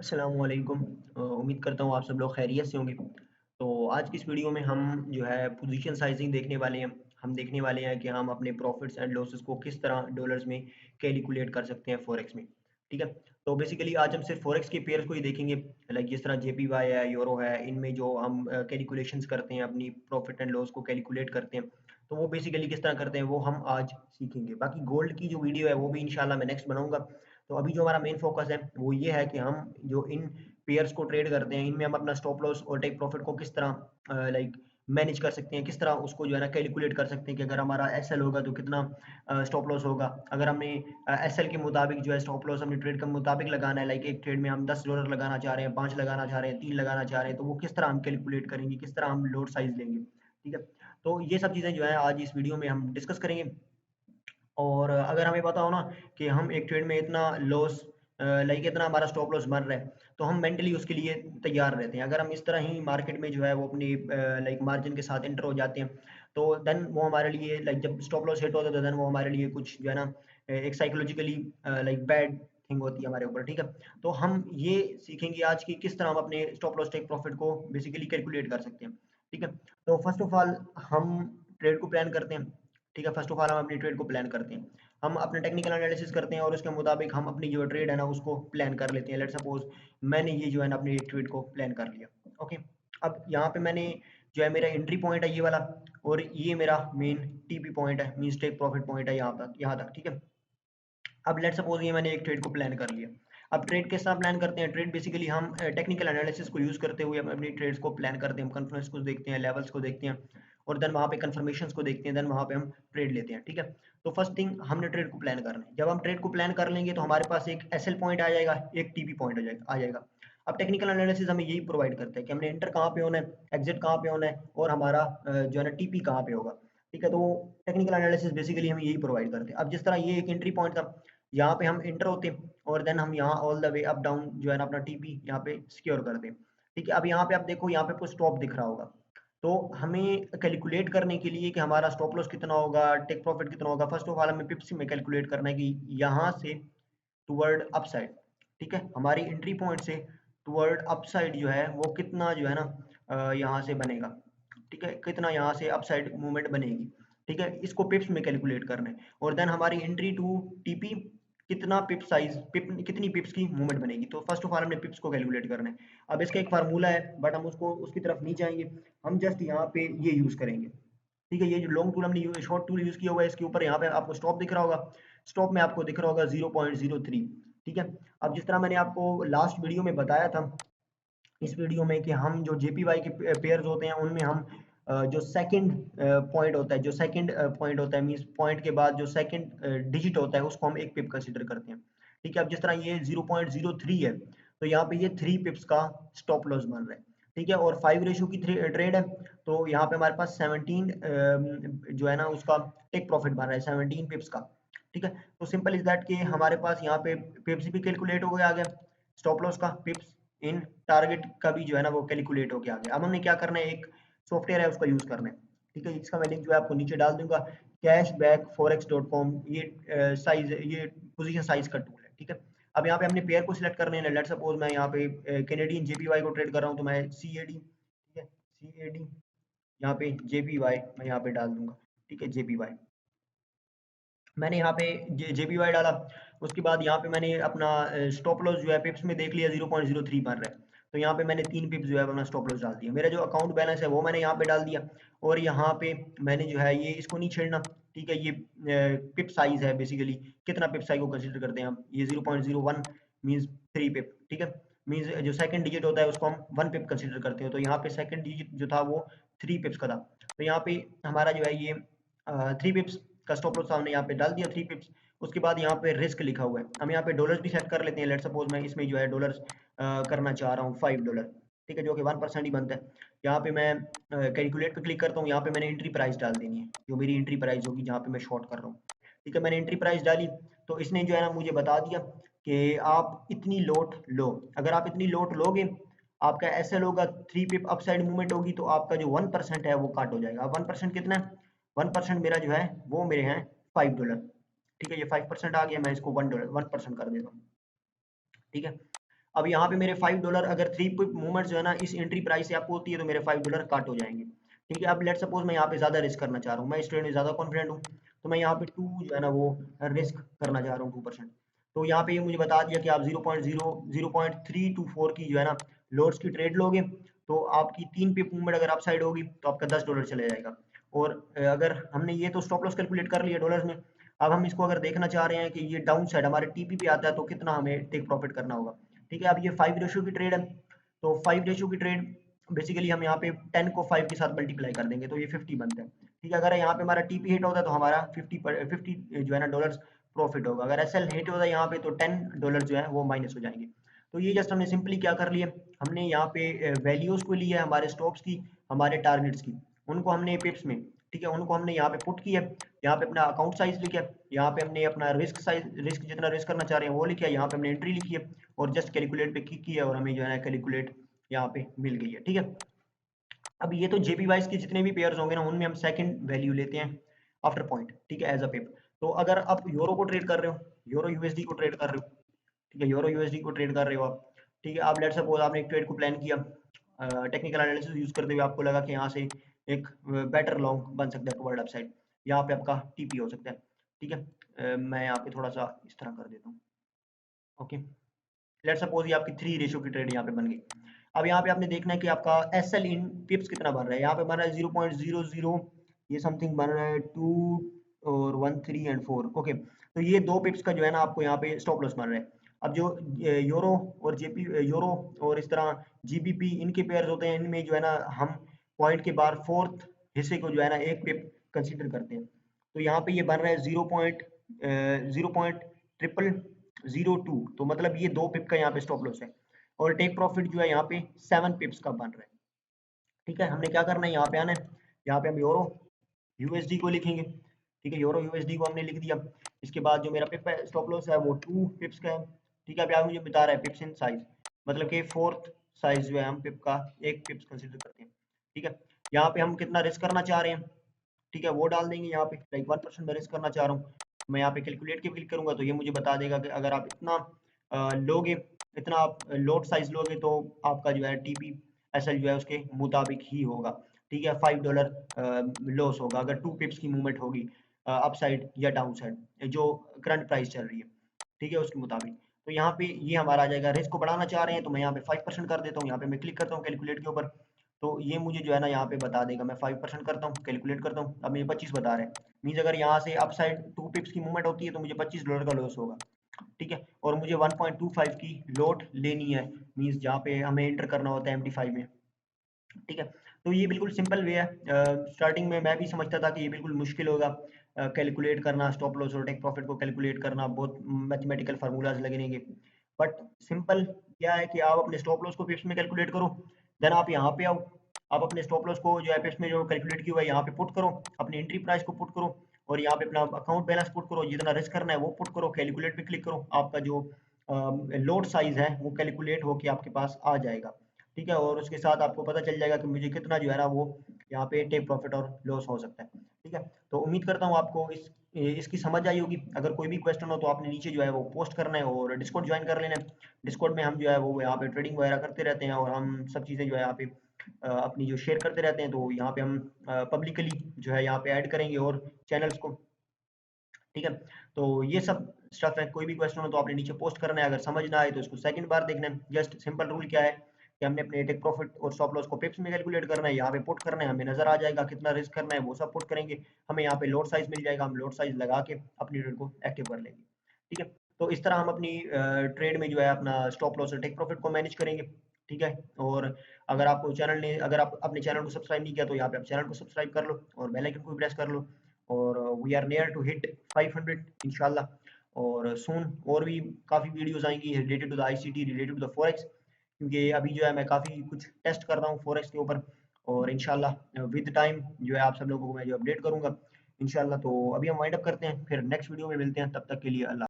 अस्सलामुअलैकुम। उम्मीद करता हूँ आप सब लोग खैरियत से होंगे। तो आज की इस वीडियो में हम जो है पोजीशन साइजिंग देखने वाले हैं। हम देखने वाले हैं कि हम अपने प्रॉफिट्स एंड लॉसेस को किस तरह डॉलर्स में कैलकुलेट कर सकते हैं फॉरेक्स में। ठीक है। तो बेसिकली आज हम सिर्फ फॉरेक्स के पेयर्स को ही देखेंगे। लाइक जिस तरह जेपीवाई है, यूरो है, इनमें जो हम कैलकुलेशंस करते हैं, अपनी प्रॉफिट एंड लॉस को कैलकुलेट करते हैं, तो वो बेसिकली किस तरह करते हैं वो हम आज सीखेंगे। बाकी गोल्ड की जो वीडियो है वो भी इंशाल्लाह मैं नेक्स्ट बनाऊंगा। तो अभी जो हमारा मेन फोकस है वो ये है कि हम जो इन पेयर्स को ट्रेड करते हैं, इनमें हम अपना स्टॉप लॉस और टेक प्रॉफिट को किस तरह लाइक मैनेज कर सकते हैं, किस तरह उसको जो है ना कैलकुलेट कर सकते हैं कि अगर हमारा एसएल होगा तो कितना स्टॉप लॉस होगा। अगर हमने एसएल के मुताबिक जो है स्टॉप लॉस अपने ट्रेड के मुताबिक लगाना है, लाइक एक ट्रेड में हम $10 लगाना चाह रहे हैं, 5 लगाना चाह रहे हैं, 3 लगाना चाह रहे हैं, तो वो किस तरह हम कैलकुलेट करेंगे, किस तरह हम लोड साइज लेंगे। ठीक है। तो ये सब चीज़ें जो है आज इस वीडियो में हम डिस्कस करेंगे। और अगर हमें पता हो ना कि हम एक ट्रेड में इतना लॉस लाइक इतना हमारा स्टॉप लॉस बन रहा है, तो हम मेंटली उसके लिए तैयार रहते हैं। अगर हम इस तरह ही मार्केट में जो है वो अपनी लाइक मार्जिन के साथ एंटर हो जाते हैं, तो देन वो हमारे लिए लाइक जब स्टॉप लॉस हिट होता है तो देन वो हमारे लिए कुछ जो है ना एक साइकोलॉजिकली लाइक बैड थिंग होती है हमारे ऊपर। ठीक है। तो हम ये सीखेंगे आज कि किस तरह हम अपने स्टॉप लॉस टेक प्रॉफिट को बेसिकली कैलकुलेट कर सकते हैं। ठीक है। तो फर्स्ट ऑफ ऑल हम ट्रेड को प्लान करते हैं। ठीक है। फर्स्ट ऑफ ऑल हम अपनी ट्रेड को प्लान करते हैं। हम अपने टेक्निकल एनालिसिस करते हैं और उसके मुताबिक हम अपनी जो ट्रेड है ना उसको प्लान कर लेते हैं। लेट्स सपोज मैंने ये जो है ना अपनी ट्रेड को प्लान कर लिया। ओके। अब यहाँ पे मैंने जो है मेरा एंट्री पॉइंट है ये वाला, और ये मेरा मेन टीपी पॉइंट है, मीन टेक प्रॉफिट पॉइंट है यहाँ तक। ठीक है। अब लेट्स सपोज ये मैंने एक ट्रेड को प्लान कर लिया। अब ट्रेड कैसे प्लान करते हैं? ट्रेड बेसिकली हम टेक्निकल एनालिसिस को यूज करते हुए हम अपनी ट्रेड्स को प्लान करते हैं। हम कन्फर्मेंस को देखते हैं, लेवल्स को देखते हैं, और देन वहाँ पे कन्फर्मेशंस को देखते हैं, देन वहाँ पे हम ट्रेड लेते हैं। ठीक है। तो फर्स्ट थिंग हमने ट्रेड को प्लान करना है। जब हम ट्रेड को प्लान कर लेंगे तो हमारे पास एक एसएल पॉइंट आ जाएगा, एक टीपी पॉइंट आ जाएगा। अब टेक्निकल एनालिसिस हमें यही प्रोवाइड करता है कि हमने एंटर कहाँ पे होना है, एग्जिट कहाँ पे होना है, और हमारा जो है ना टीपी कहाँ पे होगा। ठीक है। तो टेक्निकल एनालिसिस बेसिकली हमें यही प्रोवाइड करते हैं। अब जिस तरह ये एक एंट्री पॉइंट था, यहाँ पे हम इंटर होते हैं, और देन हम यहाँ all the way up down जो है ना अपना टीपी यहाँ पे सिक्योर करते हैं। ठीक है। अब यहाँ पे आप देखो, यहाँ पे आपको स्टॉप दिख रहा होगा। तो हमें कैलकुलेट करने के लिए कि हमारा स्टॉप लॉस कितना होगा, टेक प्रॉफिट कितना होगा, फर्स्ट ऑफ ऑल हमें पिप्स में कैलकुलेट करना है कि यहाँ से टुवर्ड अपसाइड, ठीक है, हमारी एंट्री पॉइंट से टुवर्ड अपसाइड जो है वो कितना जो है ना यहाँ से बनेगा। ठीक है। कितना यहाँ से अपसाइड मूवमेंट बनेगी। ठीक है। इसको पिप्स में कैलकुलेट करना है। और देन हमारी एंट्री टू टीपी कितना पिप साइज, पिप कितनी पिप्स की मूवमेंट बनेगी। तो फर्स्ट ऑफ ऑल हमने पिप्स को कैलकुलेट करना है। अब इसका एक फार्मूला है, बट हम उसको उसकी तरफ नहीं जाएंगे। हम जस्ट यहाँ पे ये यूज करेंगे। ठीक है। ये जो लॉन्ग टूल हमने शॉर्ट टूल यूज किया हुआ है, इसके ऊपर यहाँ पे आपको स्टॉप दिख रहा होगा। स्टॉप में आपको दिख रहा होगा 0.03। ठीक है। अब जिस तरह मैंने आपको लास्ट वीडियो में बताया था, इस वीडियो में कि हम जो जेपीवाई के पेयर्स होते हैं उनमें हम जो सेकंड पॉइंट होता है, जो सेकंड पॉइंट होता है, मींस पॉइंट के बाद जो सेकंड डिजिट होता है उसको हम एक पिप कंसीडर करते हैं। ठीक है। अब जिस तरह ये 0.03 है, तो यहाँ पे ये 3 पिप्स का स्टॉप लॉस बन रहा है। ठीक है। और 5 रेशो की ट्रेड है, तो यहाँ पे हमारे पास 17 जो है ना उसका टेक प्रॉफिट बन रहा है, 17 पिप्स का। ठीक है। तो सिंपल इज दैट कि हमारे पास यहाँ पे पिप्स भी कैलकुलेट हो गया, आ गया स्टॉप लॉस का पिप्स इन टारगेट का भी जो है ना वो कैलकुलेट होके आ गया। अब हमने क्या करना है, एक सॉफ्टवेयर है उसका यूज करना है। ठीक है। इसका मैं लिंक जो है आपको नीचे डाल दूंगा, cashbackforex.com। ये साइज, ये पोजीशन साइज का टूल है। ठीक है। अब यहाँ पे हमने पेयर को सिलेक्ट करने है। लेट्स सपोज मैं यहाँ पे कैनेडियन जेपीवाई को ट्रेड कर रहा हूँ, तो मैं सीएडी, ठीक है, सीएडी यहाँ पे जेपीवाई मैं यहाँ पे डाल दूंगा। ठीक है। जेपीवाई मैंने यहाँ पे जेपीवाई डाला। उसके बाद यहाँ पे मैंने अपना स्टॉप लॉस जो है पिप्स में देख लिया 0.03 बन रहा है, तो यहाँ पे मैंने 3 पिप्स जो है अपना स्टॉप लॉस डाल दिया। मेरा जो अकाउंट बैलेंस है वो मैंने यहाँ पे डाल दिया, और यहाँ पे मैंने जो है ये इसको नहीं छेड़ना। ठीक है। ये पिप साइज है, बेसिकली कितना पिप साइज को कंसिडर करते हैं हम, ये 0.01 मीन्स 3 पिप। ठीक है। मीन्स जो सेकंड डिजिट होता है उसको हम 1 पिप कंसिडर करते हैं, तो यहाँ पे सेकंड डिजिट जो था वो 3 पिप्स का था। तो यहाँ पे हमारा जो है ये 3 पिप्स का स्टॉप लॉस हमने यहाँ पे डाल दिया, 3 पिप्स। उसके बाद यहाँ पे रिस्क लिखा हुआ है, हम यहाँ पे डॉलर्स भी सेट कर लेते हैं। लेट्स सपोज मैं इसमें जो है डॉलर्स करना चाह रहा हूँ $5। ठीक है। जो कि 1% ही बनता है। यहाँ पे मैं कैलकुलेट पे क्लिक करता हूँ, यहाँ पे मैंने एंट्री प्राइस डाल देनी है, जो मेरी एंट्री प्राइस होगी जहाँ पे मैं शॉर्ट कर रहा हूँ। ठीक है। मैंने एंट्री प्राइस डाली, तो इसने जो है ना मुझे बता दिया कि आप इतनी लोट लो। अगर आप इतनी लोट लोगे, आपका ऐसा होगा 3 पिप अपसाइड मूवमेंट होगी, तो आपका जो 1% है वो काट हो जाएगा। अब 1% कितना है? 1% मेरा जो है वो मेरे हैं $5। ठीक है। ये 5% आ गया, मैं इसको $1 1% कर देता हूँ। ठीक है। अब यहाँ पे मेरे $5 अगर 3 पिप मूवमेंट जो है ना इस एंट्री प्राइस से आपको होती है तो मेरे $5 कट हो जाएंगे। ठीक है, अब लेट सपोज मैं यहाँ पे ज्यादा रिस्क करना चाह रहा हूँ, मैं इस ट्रेड में ज्यादा कॉन्फिडेंट हूँ, तो मैं यहाँ पे 2 जो है ना वो रिस्क करना चाह रहा हूँ 2%। तो यहाँ पे ये मुझे बता दिया कि आप 0.324 की जो है ना लोड्स की ट्रेड लोगे तो आपकी 3 पिप मूवमेंट अगर अपसाइड होगी तो आपका $10 चले जाएगा। और अगर हमने ये तो स्टॉप लॉस कैलकुलेट कर लिया डॉलर्स में, अब हम इसको अगर देखना चाह रहे हैं कि ये डाउन साइड हमारे टीपी पे आता है तो कितना हमें टेक प्रॉफिट करना होगा। ठीक है, अब ये 5 रेशियो की ट्रेड है, तो 5 रेशियो की ट्रेड बेसिकली हम यहाँ पे 10 को 5 के साथ मल्टीप्लाई कर देंगे तो ये 50 बनता है। ठीक है, अगर यहाँ पे हमारा टीपी हिट होता है तो हमारा 50 जो है ना डॉलर्स प्रॉफिट होगा, अगर एसएल हिट होता है यहाँ पे तो $10 जो है वो माइनस हो जाएंगे। तो ये जस्ट हमने सिंपली क्या कर लिया, हमने यहाँ पे वैल्यूज को लिया है हमारे स्टॉप्स की, हमारे टारगेट्स की, उनको हमने पिप्स में, ठीक है, उनको हमने यहाँ पे पुट किया, यहाँ पे अपना अकाउंट साइज लिखा, यहाँ पे हमने अपना रिस्क साइज, रिस्क जितना रिस्क करना चाह रहे हैं वो लिखा, यहाँ पे हमने एंट्री लिखी है और जस्ट कैलकुलेट पे क्लिक किया और हमें जो है कैलकुलेट यहाँ पे मिल गई है। ठीक है, अब ये तो जेपी वाइज के जितने भी पेयर्स होंगे ना उनमें हम सेकंड वैल्यू लेते हैं आफ्टर पॉइंट। ठीक है, एज अ पेप। तो अगर आप यूरो को ट्रेड कर रहे हो, यूरो यूएसडी को ट्रेड कर रहे हो, ठीक है, यूरो यूएसडी को ट्रेड कर रहे हो आप, ठीक है, आप लेट सपोज आपने एक ट्रेड को प्लान किया, टेक्निकल एनालिसिस यूज करते हुए आपको लगा कि यहाँ से एक बेटर लॉन्ग बन सकता है टुवर्ड अपसाइड, यहाँ पे आपका टीपी हो सकता है। ठीक है, मैं यहाँ पे थोड़ा सा इस तरह कर देता हूँ। ओके, लेट सपोज ये आपकी 3 रेशियो की ट्रेड यहाँ पे बन गई। अब यहाँ पे आपने देखना है कि आपका एस एल इन पिप्स कितना बन रहा है, यहाँ पे बन रहा है 0.00, ये समथिंग बन रहा है 2 और 1 3 एंड 4। ओके, तो ये 2 पिप्स का जो है ना आपको यहाँ पे स्टॉप लॉस बन रहा है। अब जो यूरो और जेपी, यूरो और इस तरह जीबीपी इनके पेयर्स होते हैं, इनमें जो है ना हम पॉइंट के बाहर फोर्थ हिस्से को जो है ना एक पिप कंसिडर करते हैं। तो यहाँ पे ये बन रहा है 0.0.00002, तो मतलब ये 2 पिप का यहाँ पे स्टॉप लॉस है और टेक प्रॉफिट जो है यहाँ पे 7 पिप्स का बन रहा है। ठीक है, हमने क्या करना है, यहाँ पे आना है, यहाँ पे हम यूरो यूएसडी को लिखेंगे। ठीक है, यूरो यूएसडी को हमने लिख दिया, इसके बाद जो मेरा पिप है स्टॉप लॉस है वो 2 पिप्स का है। ठीक है, अब यहाँ मुझे बता रहा है पिप्स इन साइज, मतलब कि फोर्थ साइज जो है हम पिप का एक पिप्स कंसिडर करते हैं। ठीक है, यहाँ पे हम कितना रिस्क करना चाह रहे हैं, ठीक है, वो डाल देंगे यहाँ पे, लाइक 1% मैं रिस्क करना चाह रहा हूँ, मैं यहाँ पे कैलकुलेट के क्लिक करूंगा तो ये मुझे बता देगा कि अगर आप इतना लोगे, इतना आप लोड साइज लोगे तो आपका जो है टीपी एसएल जो है उसके मुताबिक ही होगा। ठीक है, $5 लॉस होगा अगर 2 पिप्स की मूवमेंट होगी अपसाइड या डाउन साइड, जो करंट प्राइस चल रही है, ठीक है, उसके मुताबिक। तो यहाँ पे ये हमारा आ जाएगा, रिस्क को बढ़ाना चाह रहे हैं तो मैं यहाँ पे 5% कर देता हूँ, यहाँ पे मैं क्लिक करता हूँ कैलकुलेट के ऊपर, तो ये मुझे जो है ना यहाँ पे बता देगा, मैं 5% करता हूँ कैलकुलेट करता हूँ, अब मुझे 25 बता रहे हैं, मीन्स अगर यहाँ से अपसाइड 2 पिप्स की मूवमेंट होती है तो मुझे $25 का लॉस होगा। ठीक है, और मुझे 1.25 की लोड लेनी है, मीन्स जहाँ पे हमें एंटर करना होता है MT5 में। ठीक है, तो ये बिल्कुल सिंपल वे है। स्टार्टिंग में मैं भी समझता था कि ये बिल्कुल मुश्किल होगा कैलकुलेट करना, स्टॉप लॉस और टेक प्रॉफिट को कैलकुलेट करना, बहुत मैथमेटिकल फार्मूलाज लगेंगे, बट सिंपल क्या है कि आप अपने स्टॉप लॉस को पिप्स में कैलकुलेट करो, देन आप यहाँ पे आओ, आप अपने स्टॉप लॉस को जो है पिप्स में जो कैलकुलेट किया हुआ है यहाँ पे पुट करो, अपनी एंट्री प्राइस को पुट करो और यहाँ पे अपना अकाउंट बैलेंस पुट करो, जितना रिस्क करना है वो पुट करो, कैलकुलेट पे क्लिक करो, आपका जो लोड साइज है वो कैलकुलेट होके आपके पास आ जाएगा। ठीक है, और उसके साथ आपको पता चल जाएगा कि मुझे कितना जो है ना वो यहाँ पे टेक प्रॉफिट और लॉस हो सकता है। ठीक है, तो उम्मीद करता हूँ आपको इसकी समझ आई होगी। अगर कोई भी क्वेश्चन हो तो आपने नीचे जो है वो पोस्ट करना है और डिस्कॉर्ड ज्वाइन कर लेना है। डिस्कॉर्ड में हम जो है वो यहाँ पे ट्रेडिंग वगैरह करते रहते हैं और हम सब चीज़ें जो है यहाँ पे अपनी जो शेयर करते रहते हैं, तो यहाँ पे हम पब्लिकली जो है यहाँ पे ऐड करेंगे और चैनल्स को। ठीक है, तो ये सब स्टफ है, कोई भी क्वेश्चन हो तो आपने नीचे पोस्ट करना है, अगर समझ ना आए तो इसको सेकंड बार देखना है। जस्ट सिंपल रूल क्या है कि हमने अपने टेक प्रॉफिट और स्टॉप लॉस को पिप्स में कैलकुलेट करना है, यहाँ पे पुट करना है, हमें नजर आ जाएगा कितना रिस्क करना है, वो सब पुट करेंगे, हमें यहाँ पे लोड साइज मिल जाएगा, हम लोड साइज लगा के अपनी ट्रेड को एक्टिव कर लेंगे। ठीक है, तो इस तरह हम अपनी ट्रेड में जो है अपना स्टॉप लॉस और टेक प्रॉफिट को मैनेज करेंगे। ठीक है, और अगर आपको चैनल ने, अगर आप अपने चैनल को सब्सक्राइब नहीं किया तो यहाँ पे आप चैनल को सब्सक्राइब कर लो और बेल आइकन को भी प्रेस कर लो, और we are near to hit 500 इंशाल्लाह। और सून और भी काफ़ी वीडियोस आएंगी related to the ICT, related to the forex, क्योंकि अभी जो है मैं काफ़ी कुछ टेस्ट कर रहा हूँ फॉरेक्स के ऊपर, और इंशाल्लाह विद टाइम जो है आप सब लोगों को मैं जो अपडेट करूंगा इंशाल्लाह। तो अभी हम वाइंड अप करते हैं, फिर नेक्स्ट वीडियो में मिलते हैं, तब तक के लिए अल्लाह।